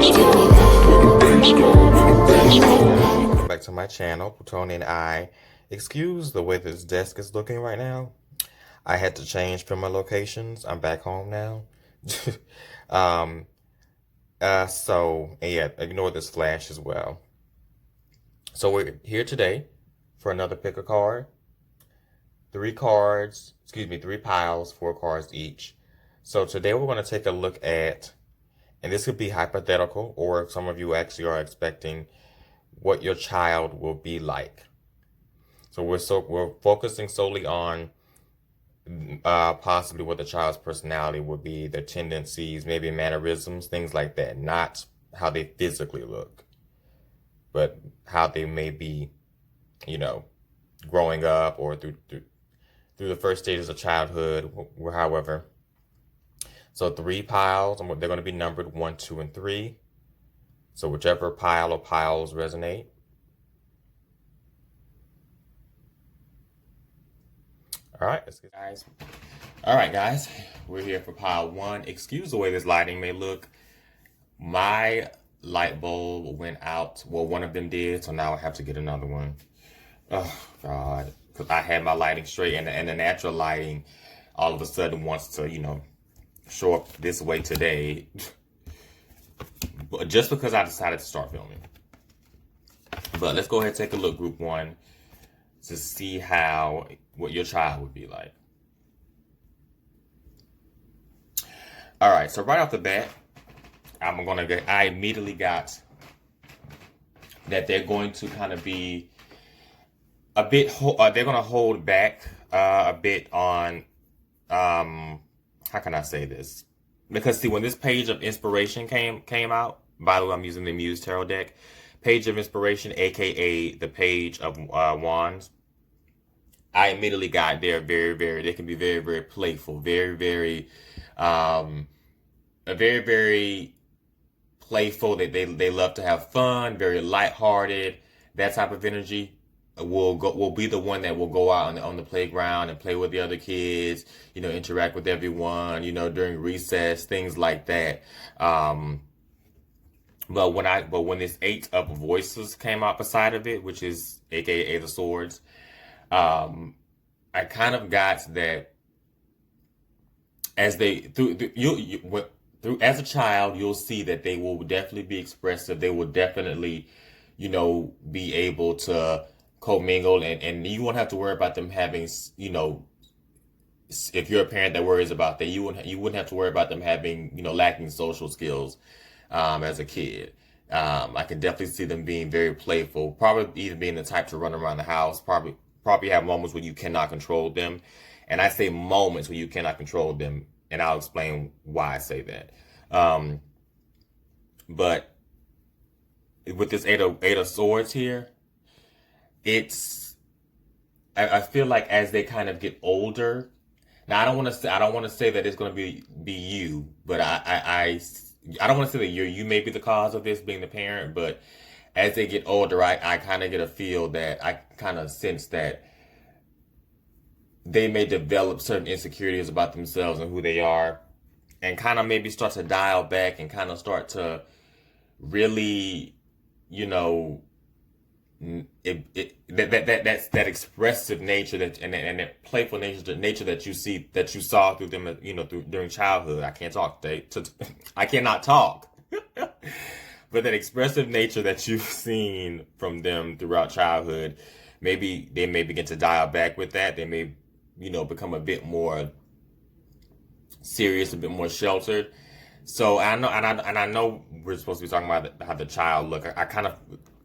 Welcome back to my channel, Plutoni and I. Excuse the way this desk is looking right now. I had to change from my locations. I'm back home now. um, and yeah, ignore this flash as well. So we're here today for another pick a card. Three piles, 4 cards each. So today we're going to take a look at, and this could be hypothetical, or some of you actually are expecting what your child will be like. So we're focusing solely on possibly what the child's personality would be, their tendencies, maybe mannerisms, things like that. Not how they physically look, but how they may be, growing up or through the first stages of childhood, however. So 3 piles, and they're going to be numbered 1, 2, and 3. So whichever pile or piles resonate. All right, let's get guys. All right, guys, we're here for pile 1. Excuse the way this lighting may look. My light bulb went out. Well, one of them did, so now I have to get another one. Oh, God. Because I had my lighting straight, and the natural lighting all of a sudden wants to, show up this way today. But just because I decided to start filming. But let's go ahead and take a look, group 1, to see what your child would be like. All right, so right off the bat, I immediately got that they're going to kind of be a bit, they're going to hold back a bit on, how can I say this? Because see, when this page of inspiration came out, by the way, I'm using the Muse Tarot deck, page of inspiration, aka the page of wands. I immediately got there they can be very, very playful, very, very, very, very playful. They love to have fun, very lighthearted. That type of energy will be the one that will go out on the playground and play with the other kids, interact with everyone, during recess, things like that. But when this 8 of voices came out beside of it, which is aka the swords, I kind of got that as they as a child, you'll see that they will definitely be expressive. They will definitely, be able to commingle, and you won't have to worry about them having, if you're a parent that worries about that, you wouldn't have to worry about them having, lacking social skills as a kid. I can definitely see them being very playful, probably even being the type to run around the house, probably have moments where you cannot control them. And I say moments where you cannot control them, and I'll explain why I say that. But with this eight of swords here, I feel like as they kind of get older, now I don't want to say that it's going to be you, but I don't want to say that you may be the cause of this, being the parent, but as they get older, I kind of get a feel that I kind of sense that they may develop certain insecurities about themselves and who they are, and kind of maybe start to dial back and kind of start to really, that expressive nature and that playful nature that you saw through them, during childhood. I can't talk today. I cannot talk. But that expressive nature that you've seen from them throughout childhood, maybe they may begin to dial back with that. They may, become a bit more serious, a bit more sheltered. So I know we're supposed to be talking about how the child look.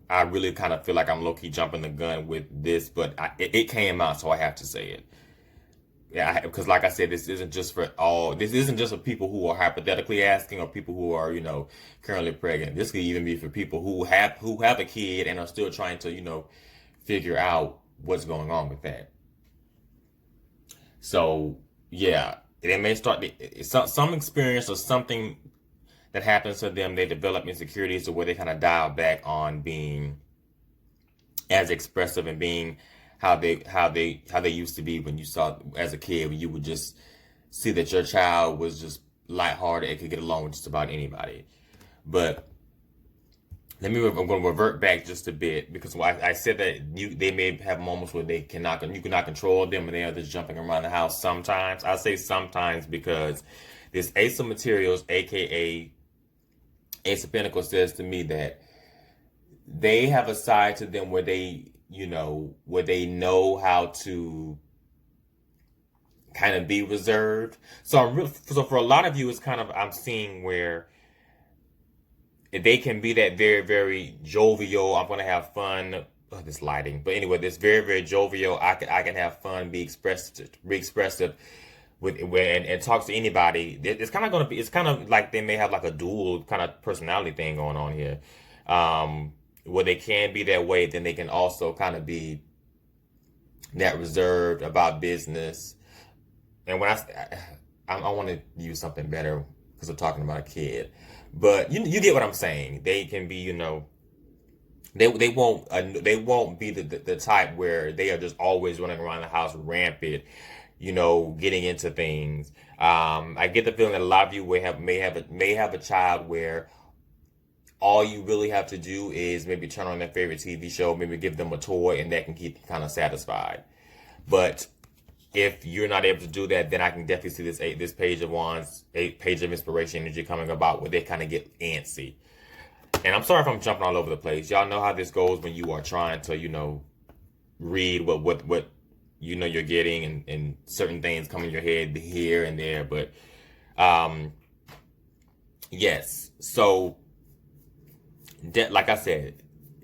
I really kind of feel like I'm low-key jumping the gun with this, but it came out, so I have to say it. Yeah, because like I said, this isn't just for people who are hypothetically asking, or people who are, currently pregnant. This could even be for people who have a kid and are still trying to, figure out what's going on with that. So yeah, they may start some experience or something that happens to them. They develop insecurities to where they kind of dial back on being as expressive and being how they used to be when you saw as a kid, when you would just see that your child was just lighthearted and could get along with just about anybody. But I'm going to revert back just a bit because I said that they may have moments where you cannot control them and they are just jumping around the house sometimes. I say sometimes because this Ace of Materials, aka Ace of Pentacles, says to me that they have a side to them where where they know how to kind of be reserved. So for a lot of you, it's kind of, I'm seeing where they can be that very, very jovial. I'm going to have fun. Oh, this lighting. But anyway, this very, very jovial. I can have fun, be expressive and talk to anybody. It's kind of going to be, it's kind of like they may have like a dual kind of personality thing going on here. Where they can be that way, then they can also kind of be that reserved about business. And when I want to use something better because I'm talking about a kid. But you get what I'm saying. They can be, they won't be the type where they are just always running around the house rampant, getting into things. I get the feeling that a lot of you may have a child where all you really have to do is maybe turn on their favorite TV show, maybe give them a toy, and that can keep them kind of satisfied. But if you're not able to do that, then I can definitely see this Page of Wands, Page of Inspiration energy coming about where they kind of get antsy. And I'm sorry if I'm jumping all over the place. Y'all know how this goes when you are trying to, read what you're getting, and certain things come in your head here and there. But yes. So like I said,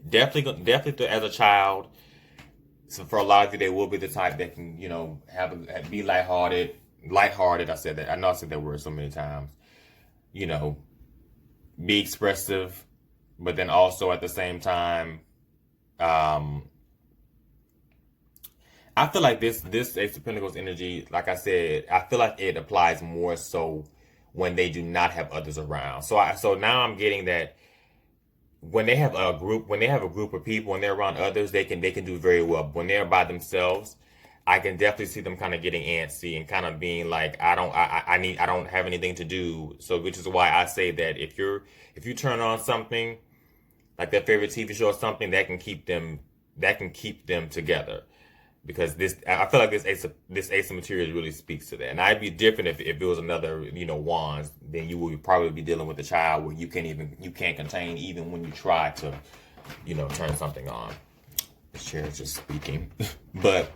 definitely as a child. So for a lot of you, they will be the type that can, be lighthearted. I said that. I know I said that word so many times. Be expressive, but then also at the same time, I feel like this Ace of Pentacles energy, like I said, I feel like it applies more so when they do not have others around. So now I'm getting that when they have a group of people and they're around others, they can do very well. When they're by themselves, I can definitely see them kind of getting antsy and kind of being like, I don't have anything to do. So which is why I say that if you turn on something like their favorite TV show or something, that can keep them together. Because I feel like this Ace of Materials really speaks to that. And I'd be different if it was another, Wands. Then you would probably be dealing with a child where you can't contain even when you try to, turn something on. The chair is just speaking. But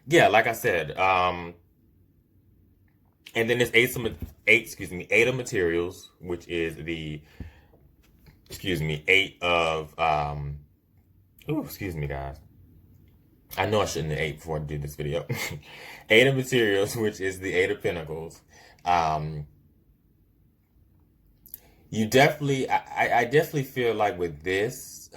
yeah, like I said, and then this Eight of Materials, which is the Eight of excuse me, guys. I know I shouldn't have ate before I did this video. Eight of Materials, which is the Eight of Pentacles. You definitely, I definitely feel like with this,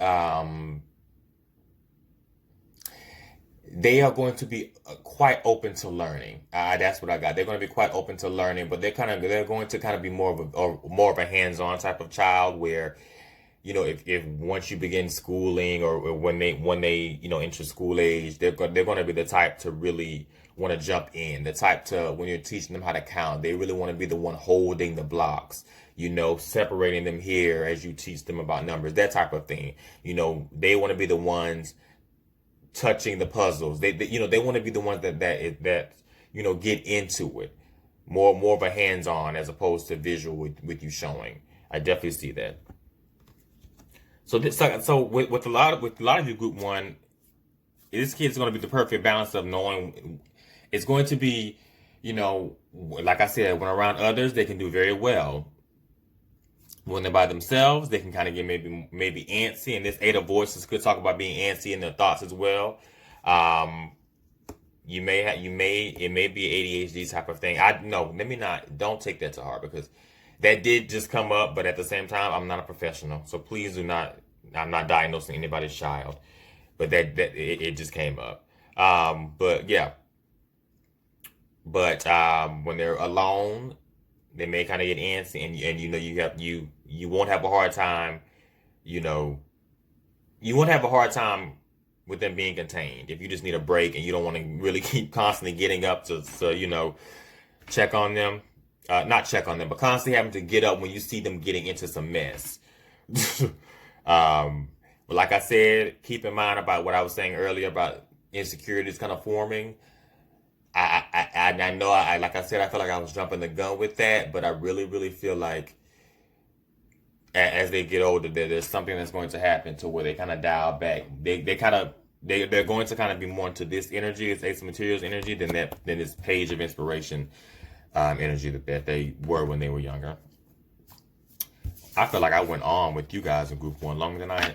they are going to be quite open to learning. That's what I got. They're going to be quite open to learning, but they're going to kind of be more of a hands-on type of child where, if once you begin schooling or when they enter school age, they're going to be the type to really want to jump in. The type to, when you're teaching them how to count, they really want to be the one holding the blocks, separating them here as you teach them about numbers, that type of thing. They want to be the ones touching the puzzles. They want to be the ones that get into it. More of a hands-on as opposed to visual with you showing. I definitely see that. So with a lot of you, group one, this kid's going to be the perfect balance of knowing. It's going to be, like I said, when around others, they can do very well. When they're by themselves, they can kind of get maybe antsy, and this Eight of Voices could talk about being antsy in their thoughts as well. It may be ADHD type of thing. Don't take that to heart because that did just come up, but at the same time, I'm not a professional, so please do not. I'm not diagnosing anybody's child, but it just came up. But yeah. But when they're alone, they may kind of get antsy, and you won't have a hard time. You won't have a hard time with them being contained if you just need a break and you don't want to really keep constantly getting up to check on them. Not check on them, but constantly having to get up when you see them getting into some mess, But like I said, keep in mind about what I was saying earlier about insecurities kind of forming. I know like I said, I feel like I was jumping the gun with that, but I really, really feel like as they get older, there's something that's going to happen to where they kind of dial back. They're going to kind of be more into this energy, this Ace of Materials energy, than this Page of Inspiration energy that they were when they were younger. I feel like I went on with you guys in group one longer than I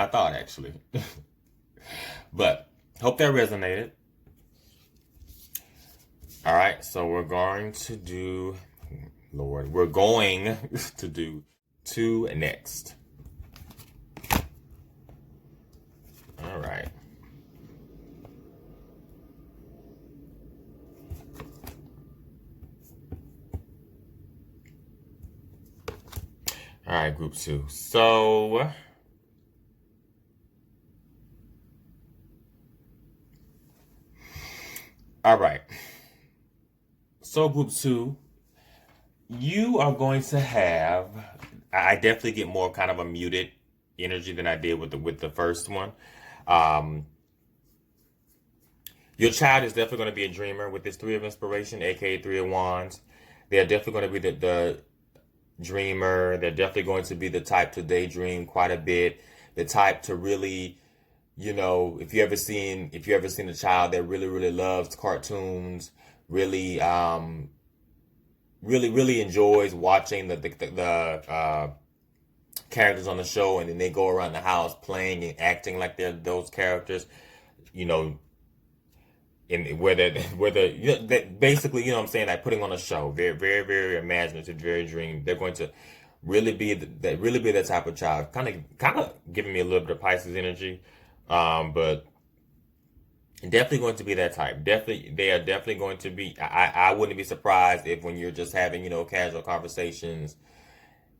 thought, actually. But hope that resonated. All right, so we're going to do, Lord, we're going to do 2 next. All right. All right, group 2. So, all right. So, group 2, you are going to have, I definitely get more kind of a muted energy than I did with the first one. Your child is definitely going to be a dreamer with this 3 of Inspiration, aka 3 of Wands. They're definitely going to be the dreamer. They're definitely going to be the type to daydream quite a bit. The type to really, if you ever seen a child that really, really loves cartoons, really, really, really enjoys watching the characters on the show, and then they go around the house playing and acting like they're those characters, and basically, what I'm saying, like putting on a show, very, very, very imaginative, very dream. They're going to really be that type of child, kind of giving me a little bit of Pisces energy, but definitely going to be that type. They are definitely going to be. I wouldn't be surprised if when you're just having casual conversations,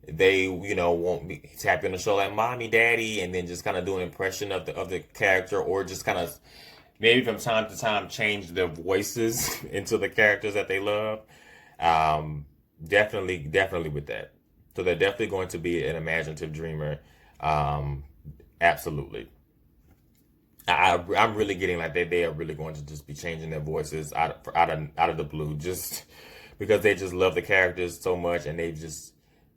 they won't be tapping the show like mommy, daddy, and then just kind of do an impression of the character, or just kind of maybe from time to time change their voices into the characters that they love. Definitely with that. So they're definitely going to be an imaginative dreamer. Absolutely. I'm really getting like they are really going to just be changing their voices out of the blue, just because they just love the characters so much, and they've just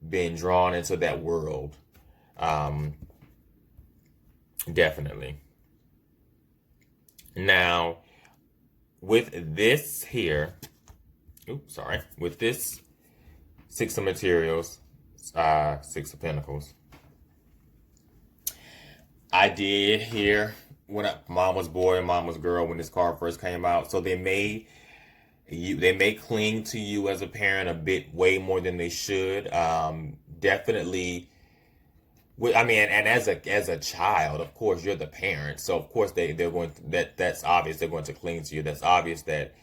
been drawn into that world. Definitely. Now, with this here, with this 6 of Materials, 6 of Pentacles, I did hear when mom was boy and mom was girl when this card first came out. So they may cling to you as a parent a bit way more than they should. Definitely. And as a child, of course, you're the parent, so of course they're going that's obvious they're going to cling to you. That's obvious that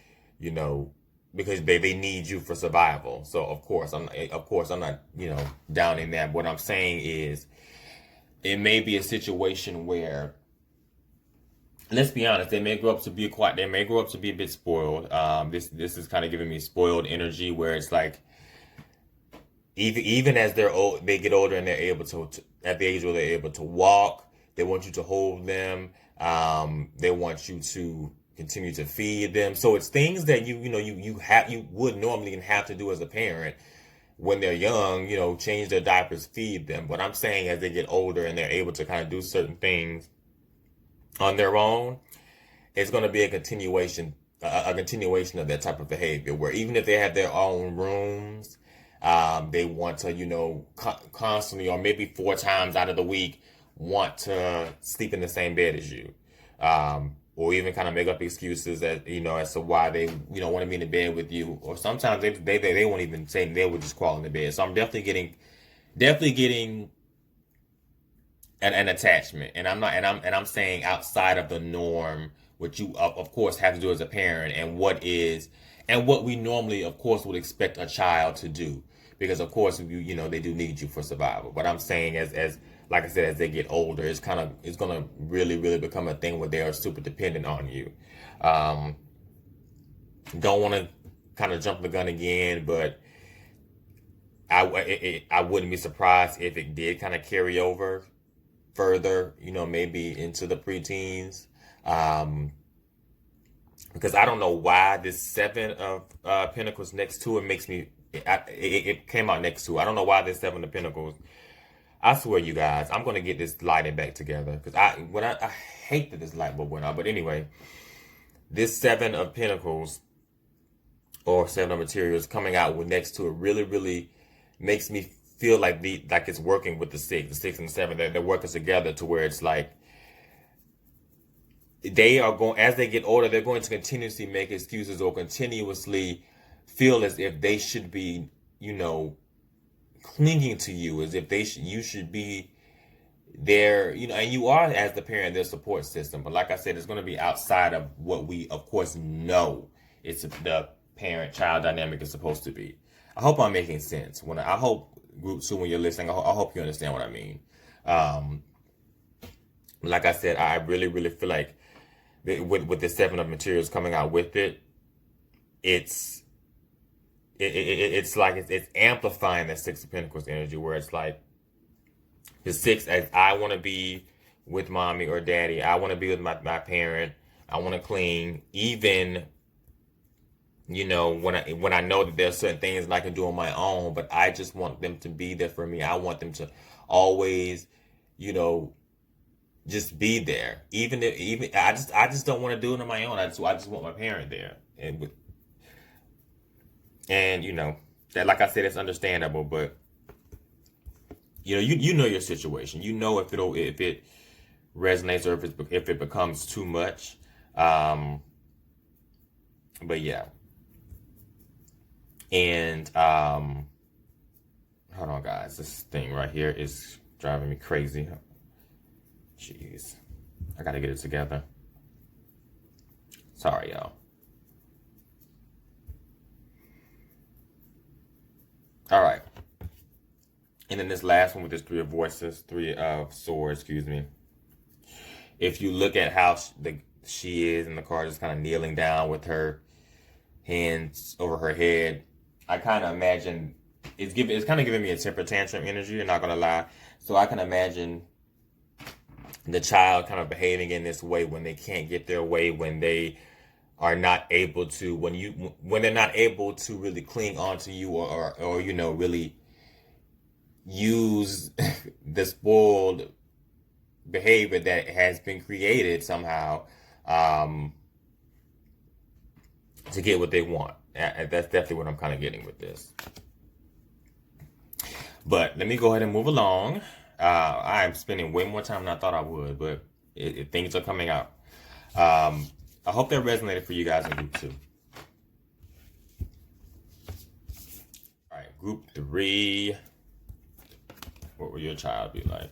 because they need you for survival. So of course I'm not downing that. What I'm saying is it may be a situation where, let's be honest, they may grow up to be a bit spoiled. This is kind of giving me spoiled energy, where it's like, even as they get older and they're able to at the age where they're able to walk, they want you to hold them. They want you to continue to feed them. So it's things that you would normally have to do as a parent when they're young. Change their diapers, feed them. But I'm saying as they get older and they're able to kind of do certain things on their own, it's going to be a continuation of that type of behavior, where even if they have their own rooms, they want to, constantly, or maybe 4 times out of the week, want to sleep in the same bed as you, or even kind of make up excuses as to why they want to be in the bed with you. Or sometimes they won't even say, they would just crawl in the bed. So I'm definitely getting an attachment, and I'm saying outside of the norm, what you of course have to do as a parent, and what we normally of course would expect a child to do, because of course they do need you for survival. But I'm saying as like I said, as they get older, it's gonna really, really become a thing where they are super dependent on you. Don't want to kind of jump the gun again, but I wouldn't be surprised if it did kind of carry over further, maybe into the preteens. Because I don't know why this seven of pentacles next to it makes me. It came out next to it. I don't know why this seven of pentacles. I swear, you guys, I'm gonna get this lighting back together because I hate that this light bulb went out. But anyway, this seven of pentacles or seven of materials coming out with next to it really, really makes me feel like it's working with the six and the seven. They're working together to where it's like they are going, as they get older, they're going to continuously make excuses or continuously feel as if they should be, clinging to you, as if you should be their, and you are, as the parent, their support system. But like I said, it's going to be outside of what we, of course, know it's the parent-child dynamic is supposed to be. I hope I'm making sense. I hope group 2, when you're listening, I hope you understand what I mean. Like I said, I really, really feel like with the seven of materials coming out with it, it's like it's amplifying that six of pentacles energy, where it's like the six, as I want to be with mommy or daddy, I want to be with my parent, I want to cling, even when I know that there's certain things that I can do on my own, but I just want them to be there for me. I want them to always, just be there. Even I just don't want to do it on my own. I just want my parent there. And that, like I said, it's understandable, but you know your situation. You know if it resonates or if it becomes too much. But yeah. And hold on, guys. This thing right here is driving me crazy. Jeez, I gotta get it together. Sorry, y'all. All right. And then this last one with this three of swords, excuse me. If you look at how she is in the card, just kind of kneeling down with her hands over her head, I kind of imagine it's kind of giving me a temper tantrum energy. I'm not gonna lie. So I can imagine the child kind of behaving in this way when they can't get their way, when they are not able to, when they're not able to really cling onto you or really use the spoiled behavior that has been created somehow to get what they want. That's definitely what I'm kind of getting with this. But let me go ahead and move along. I'm spending way more time than I thought I would, but things are coming out. I hope that resonated for you guys in group 2. All right, group 3. What will your child be like?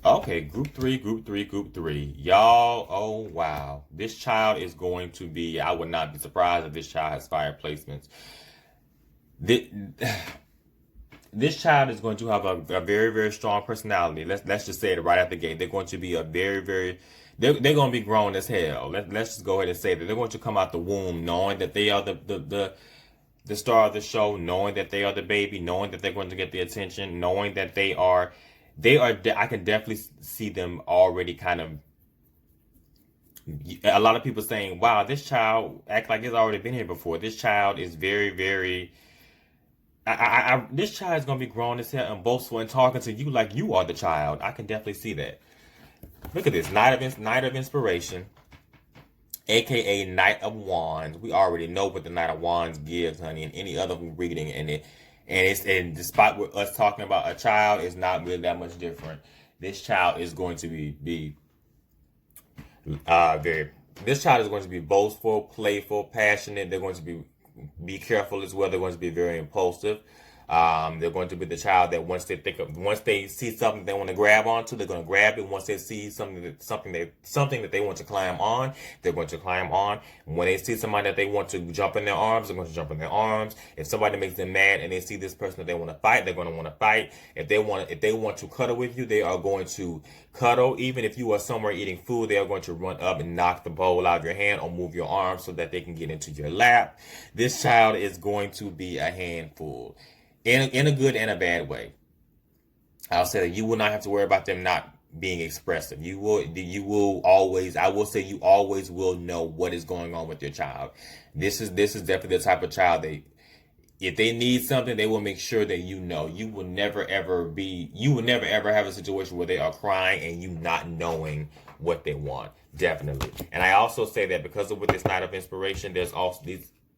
Okay, group 3. Y'all, oh wow. This child is going to be, I would not be surprised if this child has fire placements. This child is going to have a very, very strong personality. Let's just say it right out the gate. They're going to be a very, very, they're going to be grown as hell. Let's just go ahead and say that they're going to come out the womb knowing that they are the star of the show, knowing that they are the baby, knowing that they're going to get the attention, knowing that they are. I can definitely see them already kind of. A lot of people saying, "Wow, this child act like it's already been here before." This child is very, very. This child is gonna be grown as hell and boastful and talking to you like you are the child. I can definitely see that. Look at this Knight of Inspiration, aka Knight of Wands. We already know what the Knight of Wands gives, honey, in any other reading, and despite what us talking about a child is not really that much different. This child is going to be very. This child is going to be boastful, playful, passionate. They're going to be careful as well. They're going to be very impulsive. They're going to be the child that once they see something they want to grab onto, they're going to grab it. Once they see something that they want to climb on, they're going to climb on. When they see somebody that they want to jump in their arms, they're going to jump in their arms. If somebody makes them mad and they see this person that they want to fight, they're going to want to fight. If they want to cuddle with you, they are going to cuddle. Even if you are somewhere eating food, they are going to run up and knock the bowl out of your hand or move your arm so that they can get into your lap. This child is going to be a handful. In a good and a bad way. I'll say that you will not have to worry about them not being expressive. You will always, I will say you always will know what is going on with your child. This is definitely the type of child that if they need something, they will make sure that you know. You will never ever have a situation where they are crying and you not knowing what they want. Definitely. And I also say that because of with this Night of Inspiration, there's also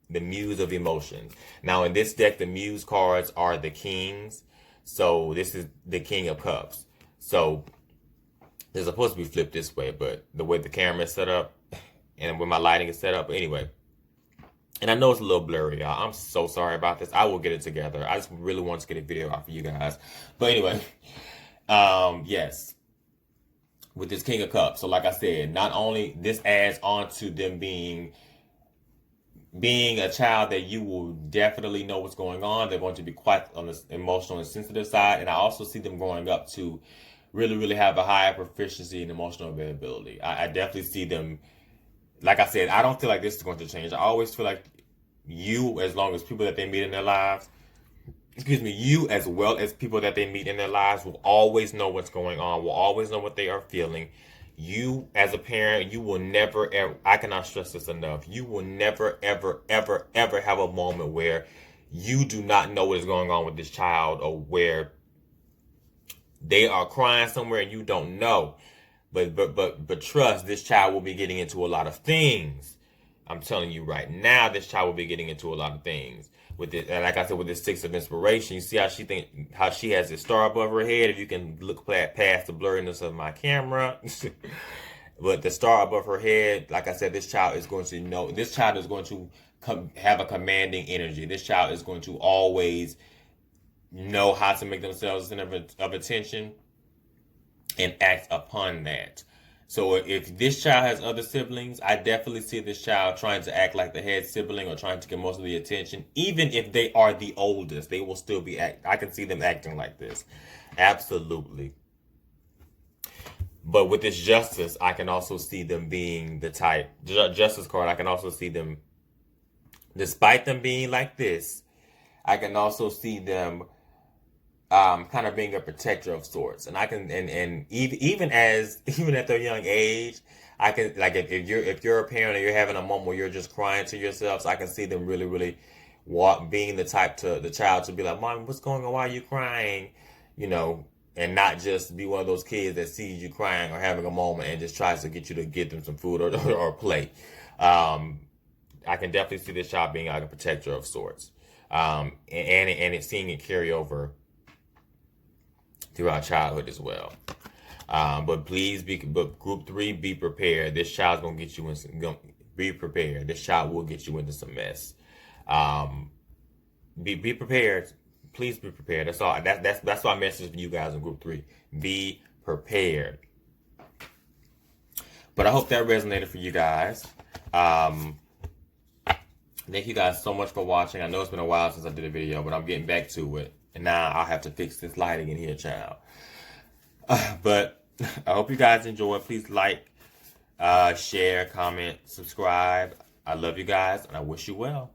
the Muse of Emotions. Now in this deck, the Muse cards are the Kings. So this is the King of Cups. So they're supposed to be flipped this way, but the way the camera is set up and where my lighting is set up, anyway. And I know it's a little blurry, y'all. I'm so sorry about this. I will get it together. I just really want to get a video out for you guys. But anyway, yes. With this King of Cups. So like I said, not only this adds on to them being a child that you will definitely know what's going on. They're going to be quite on the emotional and sensitive side. And I also see them growing up to really, really have a higher proficiency in emotional availability. I definitely see them, like I said, I don't feel like this is going to change. I always feel like you, as long as people that they meet in their lives, you as well as people that they meet in their lives will always know what's going on, will always know what they are feeling. You, as a parent, you will never, ever, I cannot stress this enough, you will never, ever, ever, ever have a moment where you do not know what is going on with this child or where they are crying somewhere and you don't know. But trust, this child will be getting into a lot of things. I'm telling you right now, this child will be getting into a lot of things. With it, and like I said, with this Six of Inspiration, you see how she has this star above her head. If you can look past the blurriness of my camera, but the star above her head, like I said, this child is going to know. This child is going to have a commanding energy. This child is going to always know how to make themselves the center of attention and act upon that. So if this child has other siblings, I definitely see this child trying to act like the head sibling or trying to get most of the attention. Even if they are the oldest, they will still be I can see them acting like this. Absolutely. But with this Justice, I can also see them being the type. Justice card, I can also see them, despite them being like this, I can also see them kind of being a protector of sorts. And I can, and even at their young age, I can, like, if you're a parent and you're having a moment where you're just crying to yourselves, I can see them really, really being the type to the child to be like, Mom, what's going on? Why are you crying? You know, and not just be one of those kids that sees you crying or having a moment and just tries to get you to get them some food or play. I can definitely see this child being like a protector of sorts. And it's seeing it carry over throughout childhood as well. But group 3, be prepared. This child's gonna get you in. Be prepared. This child will get you into some mess. Be prepared. Please be prepared. That's all. That's my message for you guys in group 3. Be prepared. But I hope that resonated for you guys. Thank you guys so much for watching. I know it's been a while since I did a video, but I'm getting back to it. And now I'll have to fix this lighting in here, child. But I hope you guys enjoy. Please like, share, comment, subscribe. I love you guys, and I wish you well.